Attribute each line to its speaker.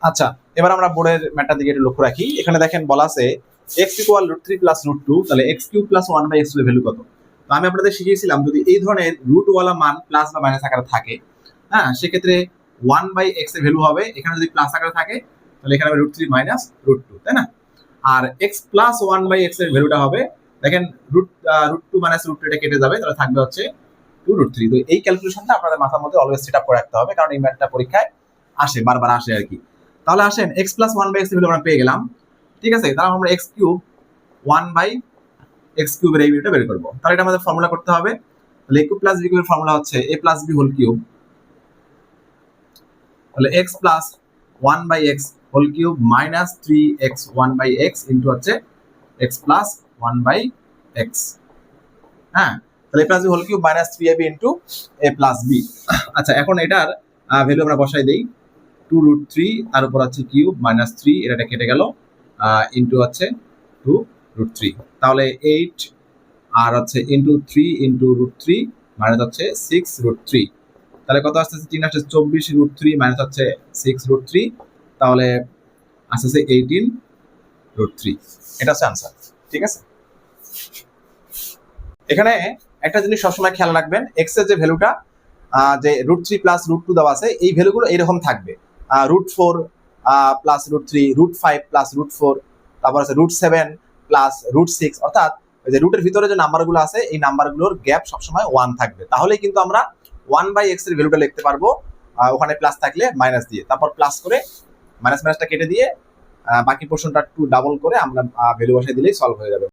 Speaker 1: আচ্ছা, এবার আমরা বোর্ডের ম্যাটার দিকে একটু লক্ষ্য রাখি। এখানে দেখেন বলা আছে x ইকুয়াল √3 প্লাস √2, তাহলে x³ প্লাস 1/x এর ভ্যালু কত? তো আমি আপনাদের শিখিয়েছিলাম যদি এই ধরনের রুট ওয়ালা মান প্লাস বা মাইনাস আকারে থাকে, হ্যাঁ, সেক্ষেত্রে 1/x এর ভ্যালু হবে, এখানে যদি প্লাস আকারে থাকে তাহলে এখানে হবে √3 মাইনাস √2, তাই না? আর x প্লাস 1/x এর ভ্যালুটা হবে, দেখেন √2 মাইনাস √2 এটা কেটে যাবে, তাহলে থাকবে হচ্ছে 2√3। তো এই ক্যালকুলেশনটা আপনাদের মাথার মধ্যে অলওয়েজ সেট আপ করে রাখতে হবে, কারণ এই ম্যাথটা পরীক্ষায় আসে, বারবার আসে আর কি। তাহলে আসেন x প্লাস 1/x এর ভ্যালু আমরা পেয়ে গেলাম, ঠিক আছে? তাহলে আমরা x³ 1/x³ এর এই ভ্যালুটা বের করব। তাহলে এটা আমাদের ফর্মুলা করতে হবে। তাহলে a³ প্লাস b³ এর ফর্মুলা হচ্ছে a plus b whole cube, তাহলে x plus 1/x whole cube minus 3x 1/x into হচ্ছে x প্লাস 1/x, হ্যাঁ, তাহলে a plus b whole cube minus 3ab into a plus b। আচ্ছা, এখন এটার value আমরা বসাই দেই, 2√3 তার উপর হচ্ছে কিউব মাইনাস 3, এটা কেটে গেল, ইনটু হচ্ছে 2√3, তাহলে 8 আর হচ্ছে ইনটু 3 ইনটু √3 মাইনাস হচ্ছে 6√3, তাহলে কত আসতেছে? 3 আসছে 24√3 মাইনাস হচ্ছে 6√3, তাহলে আসতেছে 18√3। এটা হচ্ছে আনসার, ঠিক আছে? এখানে একটা জিনিস সবসময় খেয়াল রাখবেন, এক্স এর যে ভ্যালুটা, যে √3 প্লাস √2 দেওয়া আছে, এই ভ্যালুগুলো এরকম থাকবে, √4 প্লাস √3, √5 প্লাস √4, তারপর আছে √7 প্লাস √6, অর্থাৎ ওই যে রুটের ভিতরে যে নাম্বারগুলো আছে এই নাম্বারগুলোর গ্যাপ সবসময় 1 থাকবে, তাহলেই কিন্তু আমরা 1/x এর ভ্যালুটা লিখতে পারবো, ওখানে প্লাস থাকলে মাইনাস দিয়ে, তারপর প্লাস করে মাইনাসটা কেটে দিয়ে বাকি পোর্শনটা একটু ডাবল করে আমরা ভ্যালু বসাই দিলেই সলভ হয়ে যাবে।